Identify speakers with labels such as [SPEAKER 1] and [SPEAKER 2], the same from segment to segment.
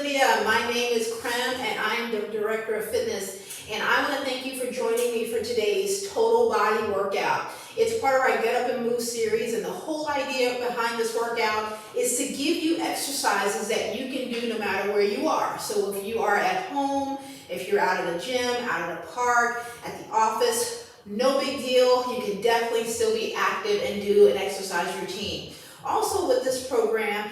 [SPEAKER 1] Olivia. My name is Crem and I am the Director of Fitness, and I want to thank you for joining me for today's total body workout. It's part of our Get Up and Move series, and the whole idea behind this workout is to give you exercises that you can do no matter where you are. So if you are at home, if you're out at a gym, out at a park, at the office, no big deal. You can definitely still be active and do an exercise routine. Also with this program,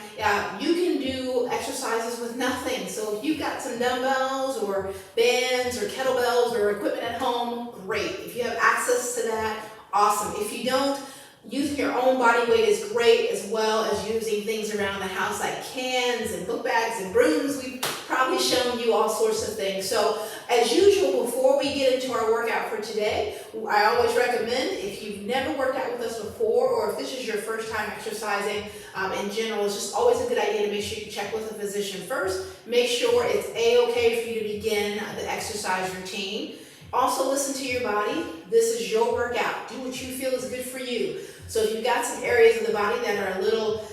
[SPEAKER 1] you can do exercises with nothing. So if you've got some dumbbells or bands or kettlebells or equipment at home, great. If you have access to that, awesome. If you don't, using your own body weight is great, as well as using things around the house like cans and book bags and brooms. We've probably shown you all sorts of things. So as usual, before we get into our workout for today, I always recommend, if you've never worked out with us before, or if this is your first time exercising in general, it's just always a good idea to make sure you check with a physician first. Make sure it's A-okay for you to begin the exercise routine. Also listen to your body. This is your workout. Do what you feel is good for you. So if you've got some areas of the body that are a little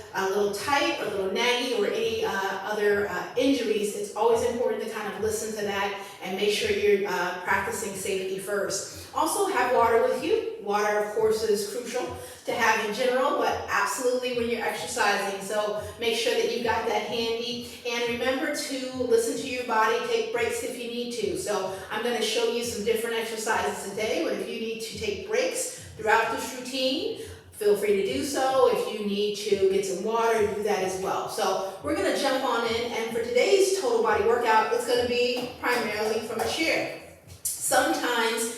[SPEAKER 1] tight or a little naggy or any other injuries, it's always important to kind of listen to that and make sure you're practicing safety first. Also have water with you. Water, of course, is crucial to have in general, but absolutely when you're exercising. So make sure that you've got that handy, and remember to listen to your body, take breaks if you need to. So I'm going to show you some different exercises today, but if you need to take breaks throughout this routine, feel free to do so. If you need to get some water, do that as well. So we're going to jump on in, and for today's total body workout, it's going to be primarily from a chair. Sometimes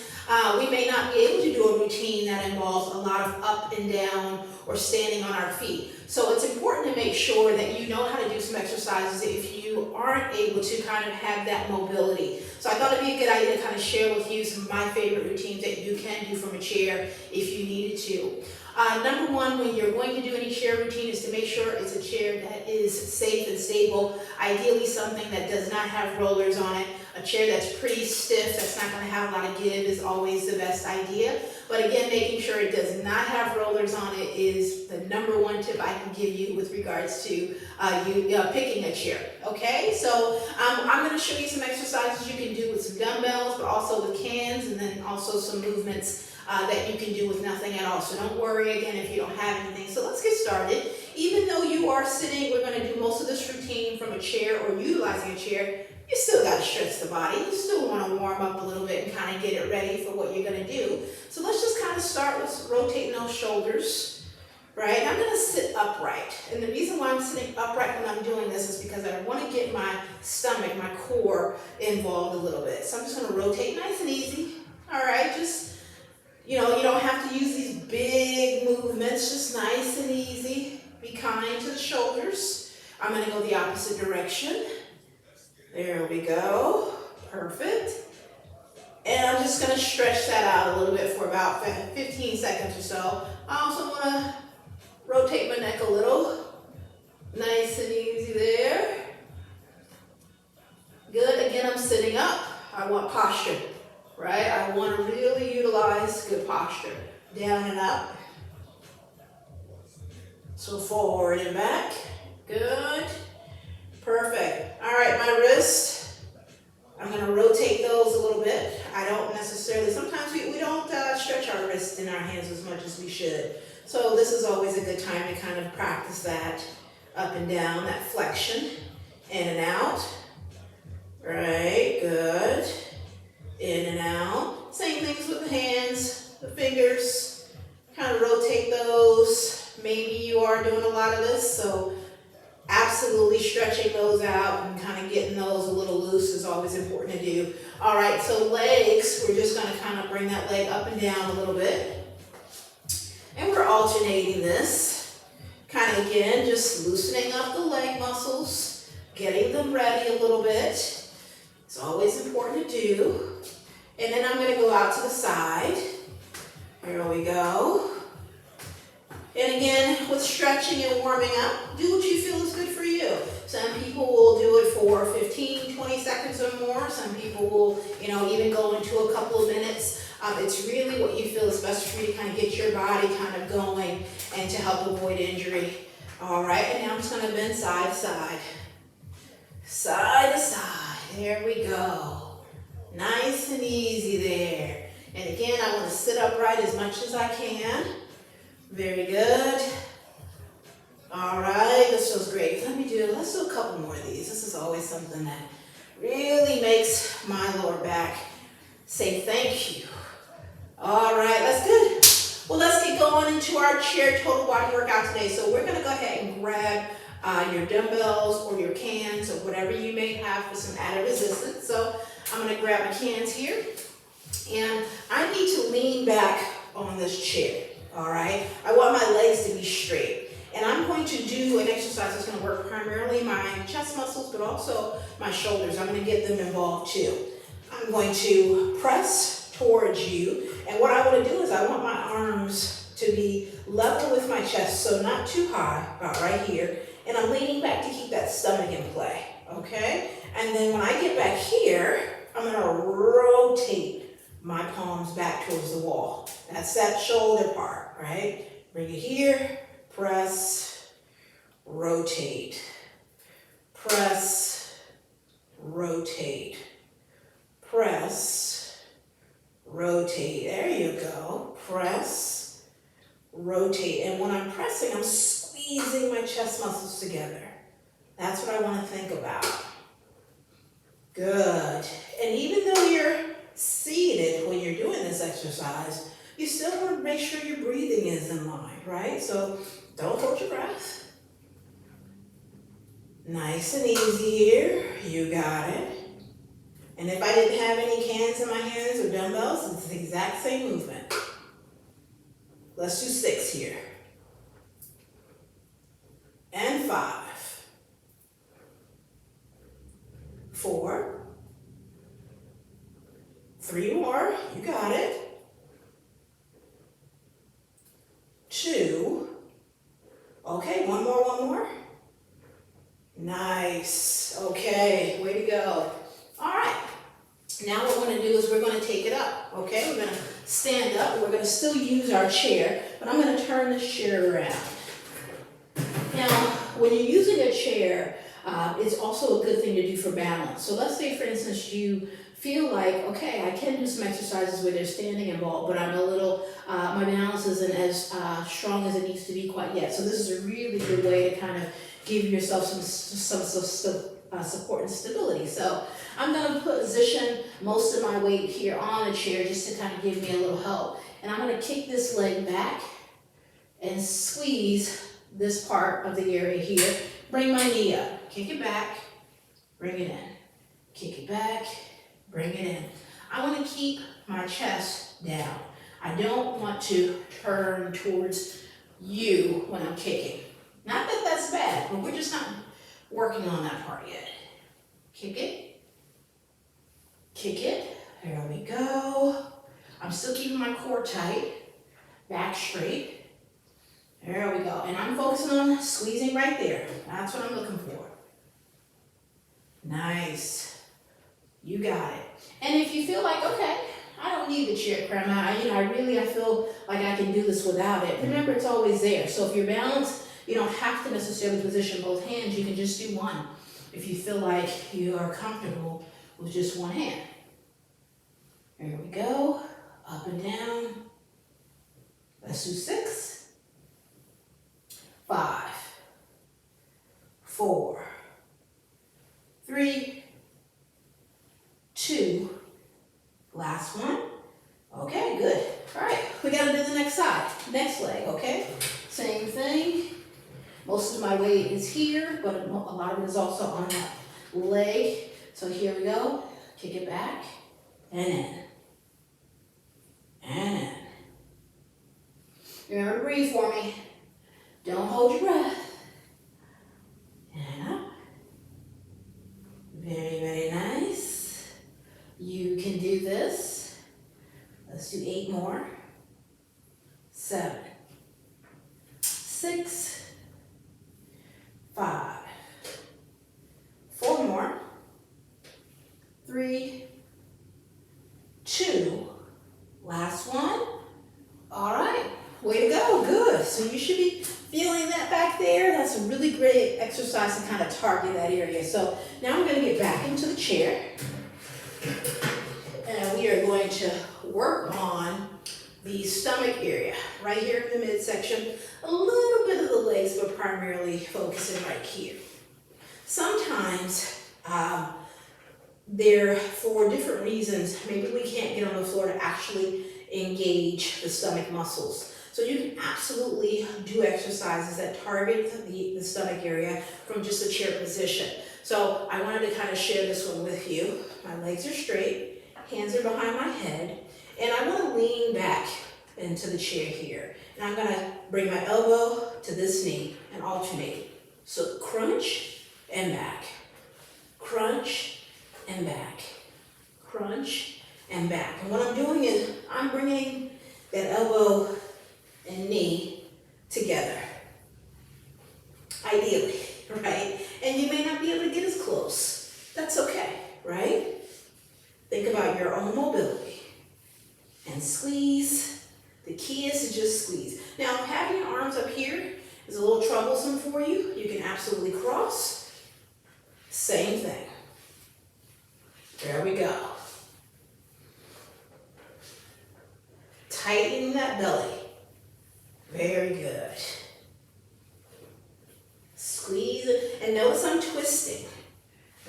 [SPEAKER 1] we may not be able to do a routine that involves a lot of up and down or standing on our feet. So it's important to make sure that you know how to do some exercises if you aren't able to kind of have that mobility. So I thought it'd be a good idea to kind of share with you some of my favorite routines that you can do from a chair if you needed to. Number one, when you're going to do any chair routine, is to make sure it's a chair that is safe and stable. Ideally something that does not have rollers on it. A chair that's pretty stiff, that's not going to have a lot of give, is always the best idea. But again, making sure it does not have rollers on it is the number one tip I can give you with regards to you picking a chair. Okay, so I'm going to show you some exercises you can do with some dumbbells, but also with cans, and then also some movements that you can do with nothing at all. So don't worry again if you don't have anything. So let's get started. Even though you are sitting, we're going to do most of this routine from a chair or utilizing a chair. You still got to stretch the body. You still want to warm up a little bit and kind of get it ready for what you're going to do. So let's just kind of start with rotating those shoulders, right? I'm going to sit upright. And the reason why I'm sitting upright when I'm doing this is because I want to get my stomach, my core involved a little bit. So I'm just going to rotate nice and easy. All right, just, you don't have to use these big movements, just nice and easy. Be kind to the shoulders. I'm going to go the opposite direction. There we go. Perfect. And I'm just going to stretch that out a little bit for about 15 seconds or so. I also want to rotate my neck a little. Nice and easy there. Good. Again, I'm sitting up. I want posture, right? I want to really utilize good posture. Down and up. So forward and back. Good. Perfect. All right, my wrist, I'm going to rotate those a little bit. I don't necessarily, sometimes we don't stretch our wrists in our hands as much as we should. So this is always a good time to kind of practice that up and down, that flexion, in and out. Right, good. In and out. Same things with the hands, the fingers. Kind of rotate those. Maybe you are doing a lot of this, so absolutely stretching those out and kind of getting those a little loose is always important to do. All right, so legs, we're just going to kind of bring that leg up and down a little bit. And we're alternating this. Kind of, again, just loosening up the leg muscles, getting them ready a little bit. It's always important to do. And then I'm going to go out to the side. Here we go. And again, with stretching and warming up, do what you feel is good for you. Some people will do it for 15, 20 seconds or more. Some people will, even go into a couple of minutes. It's really what you feel is best for you to kind of get your body kind of going and to help avoid injury. All right, and now I'm just going to bend side to side. Side to side. There we go. Nice and easy there. And again, I want to sit upright as much as I can. Very good. All right, this feels great. Let's do a couple more of these. This is always something that really makes my lower back say thank you. All right, that's good. Well, let's get going into our chair total body workout today. So we're gonna go ahead and grab your dumbbells or your cans or whatever you may have for some added resistance. So I'm gonna grab my cans here, and I need to lean back on this chair, all right? I want my legs to be straight. And I'm going to do an exercise that's going to work primarily my chest muscles, but also my shoulders. I'm going to get them involved too. I'm going to press towards you. And what I want to do is I want my arms to be level with my chest, so not too high, about right here. And I'm leaning back to keep that stomach in play, okay? And then when I get back here, I'm going to rotate my palms back towards the wall. That's that shoulder part, right? Bring it here. Press, rotate, press, rotate, press, rotate. There you go. Press, rotate. And when I'm pressing, I'm squeezing my chest muscles together. That's what I want to think about. Good. And even though you're seated when you're doing this exercise, you still want to make sure your breathing is in line, right? So don't hold your breath. Nice and easy here. You got it. And if I didn't have any cans in my hands or dumbbells, it's the exact same movement. Let's do 6 here. And 5. 4. 3 more. You got it. 2. Okay, one more. Nice. Okay, way to go. All right. Now what we're going to do is we're going to take it up. Okay, we're going to stand up. We're going to still use our chair, but I'm going to turn this chair around. Now, when you're using a chair, it's also a good thing to do for balance. So let's say, for instance, you feel like, okay, I can do some exercises where there's standing involved, but I'm a little, my balance isn't as strong as it needs to be quite yet. So this is a really good way to kind of give yourself some support and stability. So I'm going to position most of my weight here on the chair just to kind of give me a little help. And I'm going to kick this leg back and squeeze this part of the area here. Bring my knee up. Kick it back. Bring it in. Kick it back. Bring it in. I want to keep my chest down. I don't want to turn towards you when I'm kicking. Not that that's bad, but we're just not working on that part yet. Kick it. Kick it. There we go. I'm still keeping my core tight. Back straight. There we go. And I'm focusing on squeezing right there. That's what I'm looking for. Nice. You got it. And if you feel like, okay, I don't need the chair, Crem. I feel like I can do this without it. Remember, it's always there. So if you're balanced, you don't have to necessarily position both hands. You can just do one if you feel like you are comfortable with just one hand. There we go. Up and down. Let's do 6. 5. 4. 3. 2. Last one. Okay, good. All right, we gotta do the next side. Next leg, okay? Same thing. Most of my weight is here, but a lot of it is also on that leg. So here we go. Kick it back and in. And in. Remember to breathe for me. Don't hold your breath. And up. Very, very nice. You can do this. Let's do 8 more. 7. 6. 5. 4 more. 3. 2. Last one. All right. Way to go. Good. So you should be feeling that back there. That's a really great exercise. exercise to kind of target that area. So now I'm going to get back into the chair. And we are going to work on the stomach area, right here in the midsection, a little bit of the legs, but primarily focusing right here. Sometimes for different reasons, maybe we can't get on the floor to actually engage the stomach muscles. So you can absolutely do exercises that target the stomach area from just a chair position. So I wanted to kind of share this one with you. My legs are straight, hands are behind my head, and I want to lean back into the chair here. And I'm going to bring my elbow to this knee and alternate. So crunch and back, crunch and back, crunch and back. And what I'm doing is I'm bringing that elbow and knee together, ideally, right? And you may not be able to get as close. That's okay, right? Think about your own mobility and squeeze. The key is to just squeeze. Now, having your arms up here is a little troublesome for you. You can absolutely cross. Same thing. There we go. Tightening that belly. Very good. Squeeze it, and notice I'm twisting,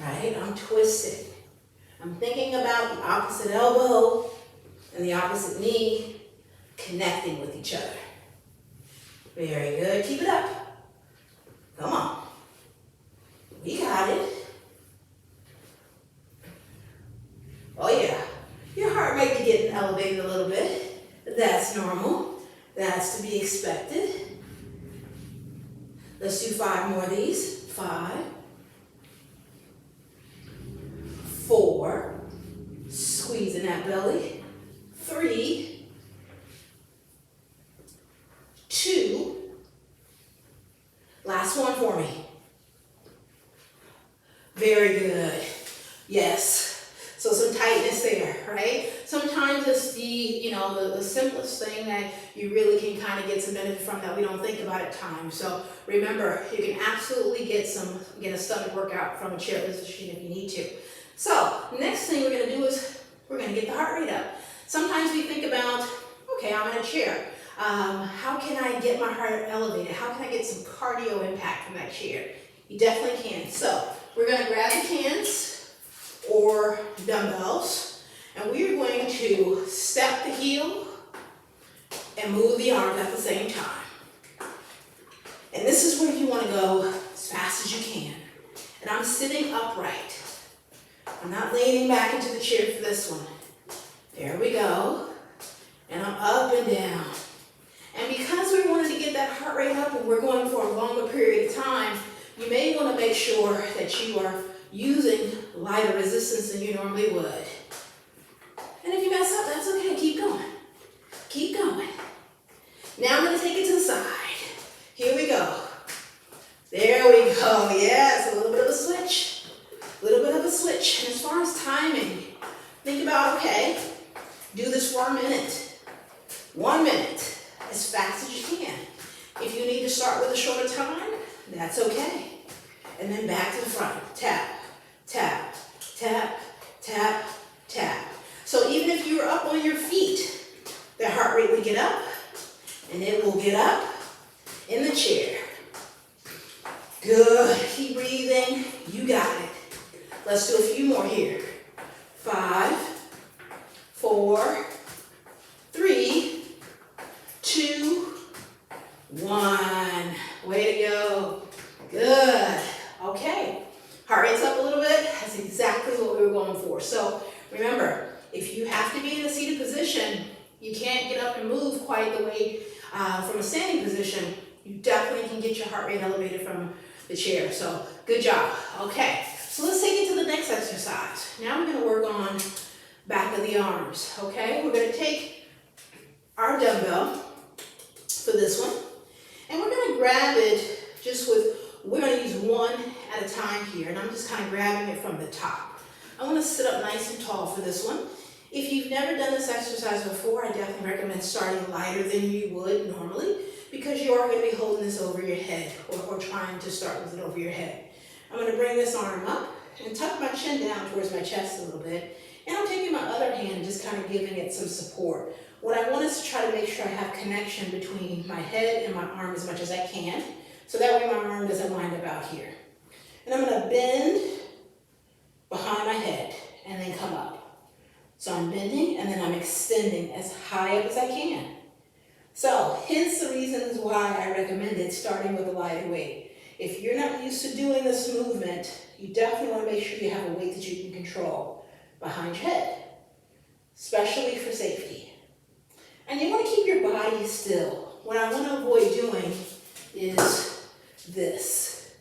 [SPEAKER 1] right? I'm twisting. I'm thinking about the opposite elbow and the opposite knee connecting with each other. Very good. Keep it up. Come on. We got it. Oh yeah. Your heart might be getting elevated a little bit, but that's normal. That's to be expected. Let's do 5 more of these. 5, 4, squeezing that belly. 3, 2, last one for me. Very good. Yes. So some tightness there, right? Sometimes it's the simplest thing that you really can kind of get some benefit from that we don't think about at times. So remember, you can absolutely get a stomach workout from a chair position if you need to. So next thing we're going to do is we're going to get the heart rate up. Sometimes we think about, okay, I'm in a chair. How can I get my heart elevated? How can I get some cardio impact from that chair? You definitely can. So we're going to grab the cans or dumbbells, and we are going to step the heel and move the arms at the same time. And this is where you want to go as fast as you can. And I'm sitting upright. I'm not leaning back into the chair for this one. There we go. And I'm up and down. And because we wanted to get that heart rate up and we're going for a longer period of time, you may want to make sure that you are using lighter resistance than you normally would. And if you mess up, that's okay. Keep going. Keep going. Now I'm going to take it to the side. Here we go. There we go. Yes, a little bit of a switch. A little bit of a switch. And as far as timing, think about, okay, do this for a minute. 1 minute. As fast as you can. If you need to start with a shorter time, that's okay. And then back to the front. Tap, tap, tap, tap, tap. So even if you're up on your feet, the heart rate will get up, and it will get up in the chair. Good. Keep breathing. You got it. Let's do a few more here. 5, 4, 3, 2, 1. Way to go. Good. Okay. Heart rate's up a little bit. That's exactly what we were going for. So remember, if you have to be in a seated position, you can't get up and move quite the way from a standing position. You definitely can get your heart rate elevated from the chair. So good job. Okay. So let's take it to the next exercise. Now we're going to work on back of the arms. Okay. We're going to take our dumbbell for this one, and we're going to grab it we're going to use one at a time here, and I'm just kind of grabbing it from the top. I want to sit up nice and tall for this one, If you've never done this exercise before, I definitely recommend starting lighter than you would normally, because you are going to be holding this over your head, or trying to start with it over your head. I'm going to bring this arm up and tuck my chin down towards my chest a little bit, and I'm taking my other hand and just kind of giving it some support. What I want is to try to make sure I have connection between my head and my arm as much as I can, so that way my arm doesn't wind up out here. And I'm going to bend behind my head and then come up. So I'm bending and then I'm extending as high up as I can. So hence the reasons why I recommended starting with a lighter weight. If you're not used to doing this movement, you definitely want to make sure you have a weight that you can control behind your head, especially for safety. And you want to keep your body still. What I want to avoid doing is this.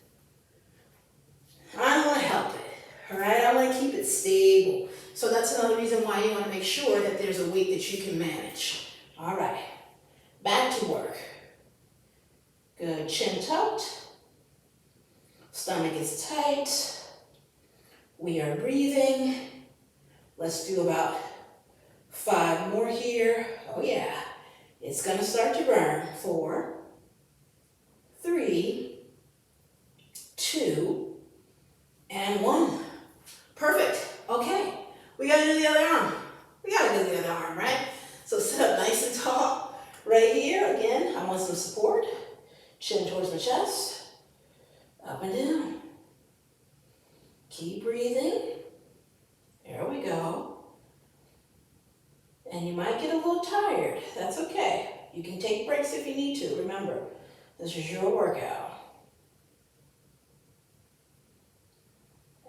[SPEAKER 1] I don't want to help it, all right? I want to keep it stable. So that's another reason why you want to make sure that there's a weight that you can manage. All right, back to work. Good, chin tucked. Stomach is tight. We are breathing. Let's do about 5 more here. Oh yeah, it's gonna start to burn. 4, 3, 2, and 1. Perfect. Okay, we gotta do the other arm. We gotta do the other arm, right? So sit up nice and tall. Right here, again, I want some support. Chin towards my chest. Up and down. Keep breathing. There we go. And you might get a little tired. That's okay. You can take breaks if you need to. Remember, this is your workout.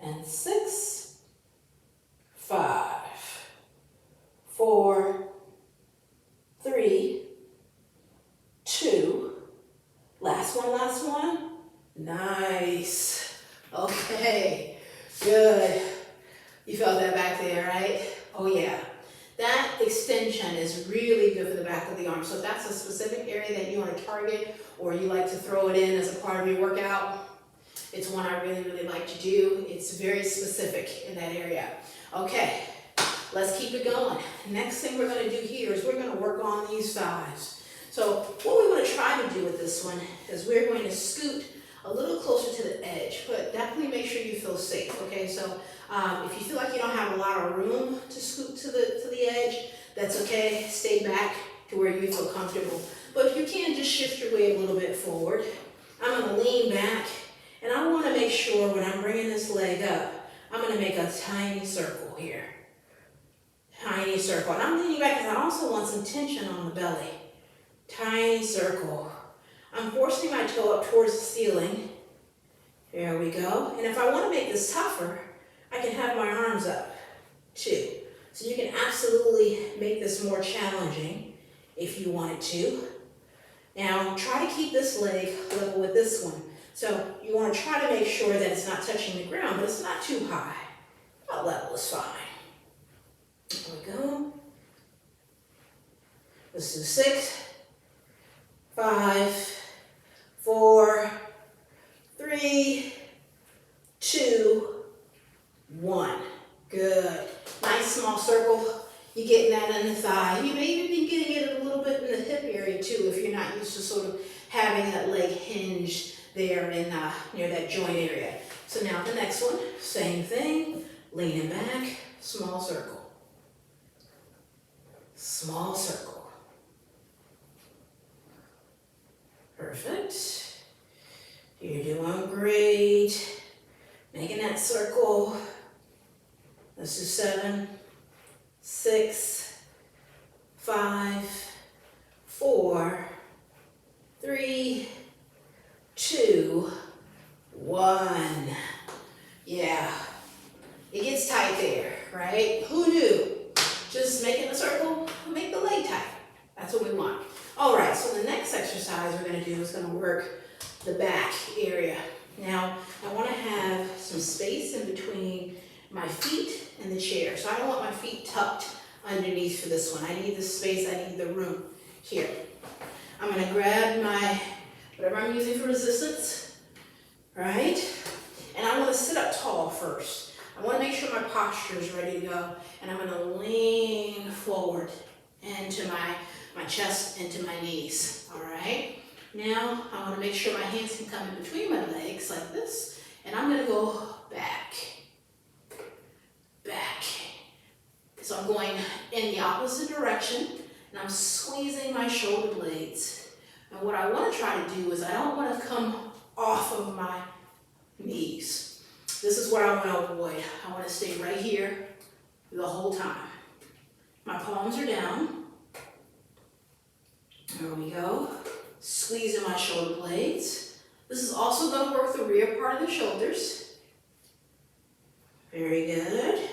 [SPEAKER 1] And 6, 5, 4, 3, 2. Last one. Nice. Okay, good. You felt that back there, right? Oh yeah. That extension is really good for the back of the arm. So if that's a specific area that you want to target, or you like to throw it in as a part of your workout, it's one I really, really like to do. It's very specific in that area. Okay, let's keep it going. Next thing we're going to do here is we're going to work on these thighs. So what we want to try to do with this one is we're going to scoot a little closer to the edge, but definitely make sure you feel safe, okay? So if you feel like you don't have a lot of room to scoot to the edge, that's okay. Stay back to where you feel comfortable. But if you can, just shift your weight a little bit forward. I'm going to lean back, and I want to make sure when I'm bringing this leg up, I'm going to make a tiny circle here. Tiny circle. And I'm leaning back because I also want some tension on the belly. Tiny circle. I'm forcing my toe up towards the ceiling. There we go. And if I want to make this tougher, I can have my arms up too. So you can absolutely make this more challenging if you wanted to. Now try to keep this leg level with this one. So you want to try to make sure that it's not touching the ground, but it's not too high. That level is fine. There we go. Let's do 6, 5, 4, 3, 2, 1. Good. Nice small circle. You're getting that in the thigh. You may even be getting it a little bit in the hip area too if you're not used to sort of having that leg hinged there in near that joint area. So now the next one, same thing. Leaning back, small circle. Small circle. Perfect. You're doing great. Making that circle. Let's do 7, 6, 5, 4, 3, 2, 1. Yeah. It gets tight there, right? Who knew? Just making a circle, make the leg tight. That's what we want. All right, so the next exercise we're going to do is going to work the back area. Now, I want to have some space in between my feet and the chair. So I don't want my feet tucked underneath for this one. I need the space, I need the room. Here. I'm going to grab my, whatever I'm using for resistance, right? And I want to sit up tall first. I want to make sure my posture is ready to go. And I'm going to lean forward into my chest, into my knees. All right? Now, I want to make sure my hands can come in between my legs like this. And I'm going to go back. Back. So I'm going in the opposite direction. And I'm squeezing my shoulder blades. And what I want to try to do is I don't want to come off of my knees. This is where I want to avoid. I want to stay right here the whole time. My palms are down. There we go. Squeezing my shoulder blades. This is also going to work the rear part of the shoulders. Very good.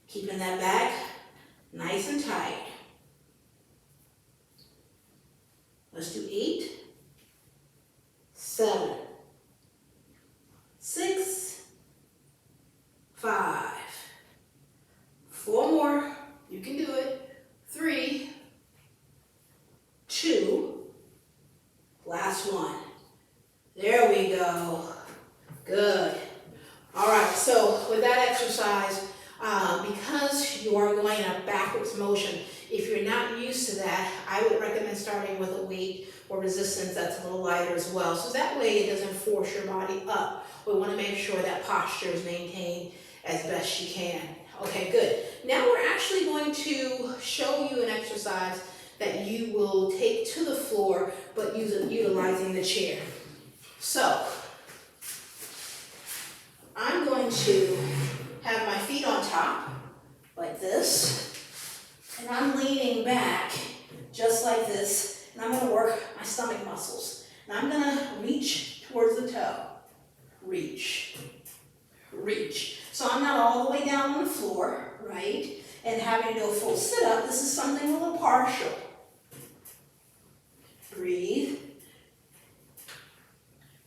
[SPEAKER 1] Keeping that back nice and tight. Let's do 8, 7, 6, 5, 4 more. You can do it. 3, 2, last one. There we go. Good. All right, so with that exercise, because you are going in a backwards motion, if you're not used to that, I would recommend starting with a weight or resistance that's a little lighter as well. So that way it doesn't force your body up. We want to make sure that posture is maintained as best you can. Okay, good. Now we're actually going to show you an exercise that you will take to the floor, but utilizing the chair. So I'm going to have my feet on top, like this, and I'm leaning back, just like this, and I'm going to work my stomach muscles. And I'm going to reach towards the toe. Reach. Reach. So I'm not all the way down on the floor, right, and having to do a full sit-up. This is something a little partial. Breathe.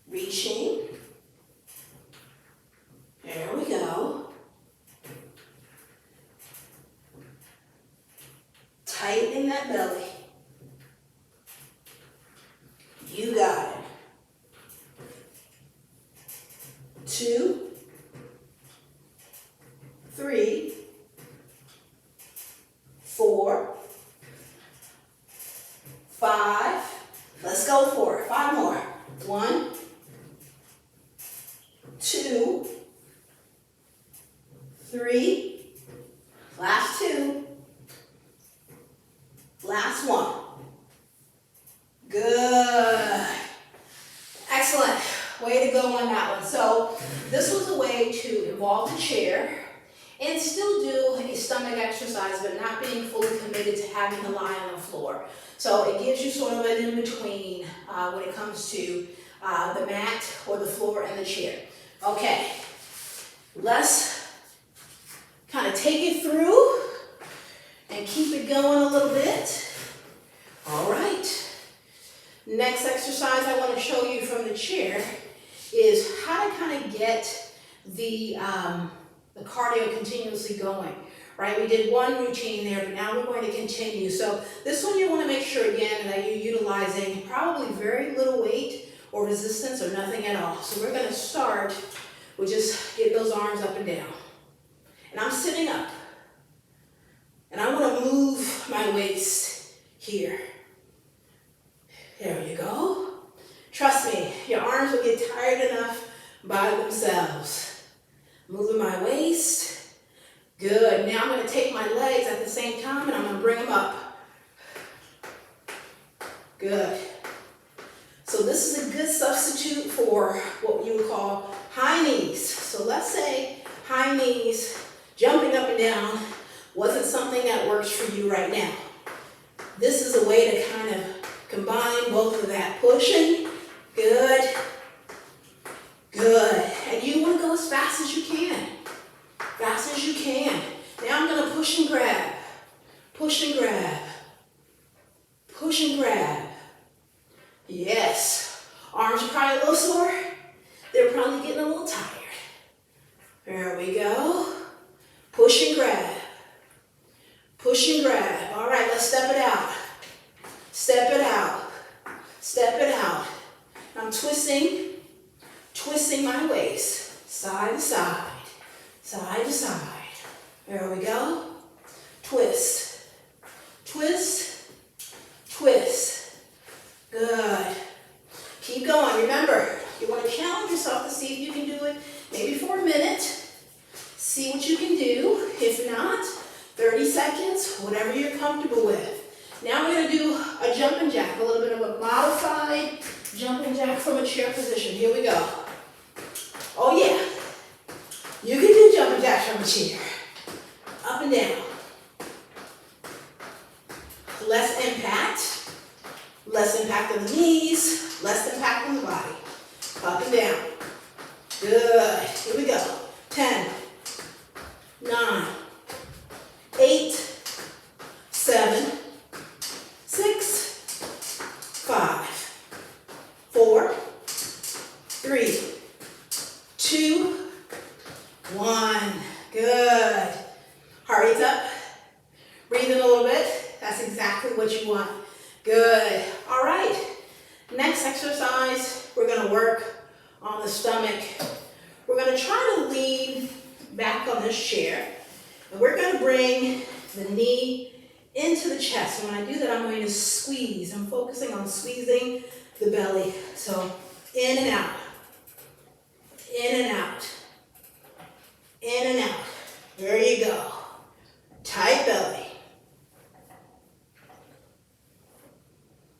[SPEAKER 1] Reaching. There we go. Tightening that belly. You got it. 2, 3, 4, 5. Let's go for it. 5 more. 1, 2, 3. Last 2. Last one. Good. Excellent. Way to go on that one. So this was a way to involve the chair and still do a stomach exercise, but not being fully committed to having to lie on the floor. So it gives you sort of an in-between when it comes to the mat or the floor and the chair. Okay, let's kind of take it through and keep it going a little bit. All right. Next exercise I want to show you from the chair is how to kind of get the cardio continuously going, right? We did one routine there, but now we're going to continue. So this one you want to make sure, again, that you're utilizing probably very little weight or resistance or nothing at all. So we're going to start with just get those arms up and down. And I'm sitting up. And I want to move my waist here. There you go. Trust me, your arms will get tired enough by themselves. Moving my waist. Good. Now I'm going to take my legs at the same time and I'm going to bring them up. Good. So this is a good substitute for what you would call high knees. So let's say high knees, jumping up and down, wasn't something that works for you right now. This is a way to kind of combine both of that. Pushing. Good. Good. And you want to go as fast as you can. Fast as you can. Now I'm going to push and grab. Push and grab. Push and grab. Yes. Arms are probably a little sore. They're probably getting a little tired. There we go. Push and grab. Push and grab. All right, let's step it out. Step it out. Step it out. I'm twisting my waist. side to side, side to side. There we go. Twist, twist, twist. Good. Keep going. Remember, you want to challenge yourself to see if you can do it maybe for a minute. See what you can do. If not, 30 seconds, whatever you're comfortable with. Now we're going to do a jumping jack, a little bit of a modified jumping jack from a chair position. Here we go. Oh yeah. You can do jumping jacks from a chair. Up and down. Less impact on the knees, less impact on the body. Up and down. Good. Here we go. 10, 9, 8, 7, 6, 5, 4, 3, 2, 1. Good. Heart rate's up. Breathe in a little bit. That's exactly what you want. Good. All right. Next exercise, we're going to work on the stomach. We're going to try to lean back on this chair. And we're going to bring the knee into the chest. And when I do that, I'm going to squeeze. I'm focusing on squeezing the belly. So in and out. In and out. In and out. There you go. Tight belly.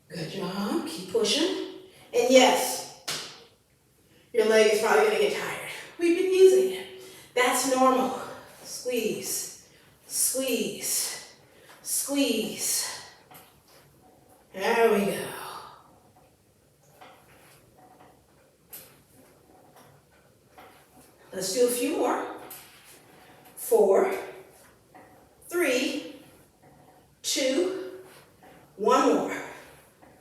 [SPEAKER 1] Good job. Keep pushing. And yes, your leg is probably going to get tired. We've been using it. That's normal. Squeeze. Squeeze. Squeeze. There we go. Let's do a few more. 4, 3, 2, 1 more.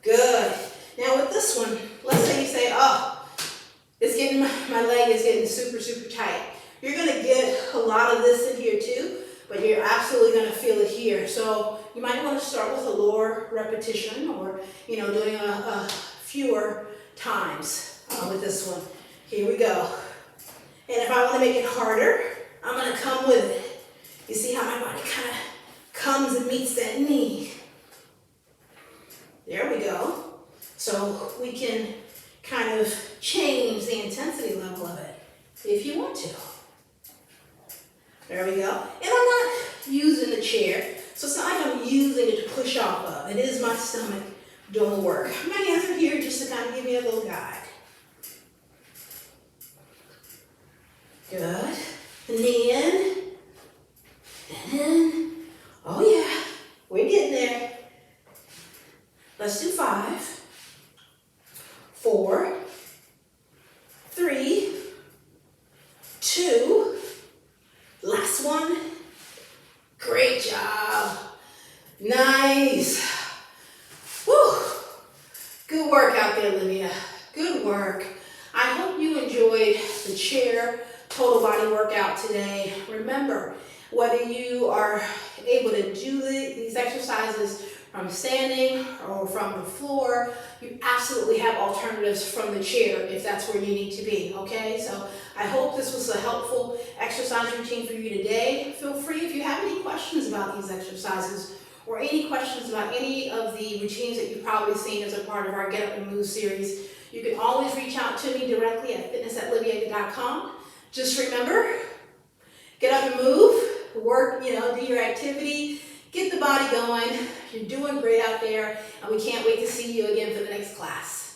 [SPEAKER 1] Good. Now with this one, let's say you say, oh, it's getting, my leg is getting super, super tight. You're going to get a lot of this in here too, but you're absolutely going to feel it here. So you might want to start with a lower repetition or, doing a fewer times with this one. Here we go. And if I want to make it harder, I'm going to come with it. You see how my body kind of comes and meets that knee. There we go. So we can kind of change the intensity level of it if you want to. There we go. And I'm not using the chair, so it's not like I'm using it to push off of. It is my stomach doing the work. My hands are here just to kind of give me a little guide. Good. Knee in. And in. Oh yeah. We're getting there. Let's do 5, 4, 3, 2, last one. Great job. Nice. Woo. Good work out there, Olivia. Good work. I hope you enjoyed the chair total body workout today. Remember, whether you are able to do these exercises from standing or from the floor, you absolutely have alternatives from the chair if that's where you need to be, okay? So I hope this was a helpful exercise routine for you today. Feel free if you have any questions about these exercises or any questions about any of the routines that you've probably seen as a part of our Get Up and Move series, you can always reach out to me directly at fitness@livia.com. Just remember, get up and move, work, do your activity, get the body going. You're doing great out there, and we can't wait to see you again for the next class.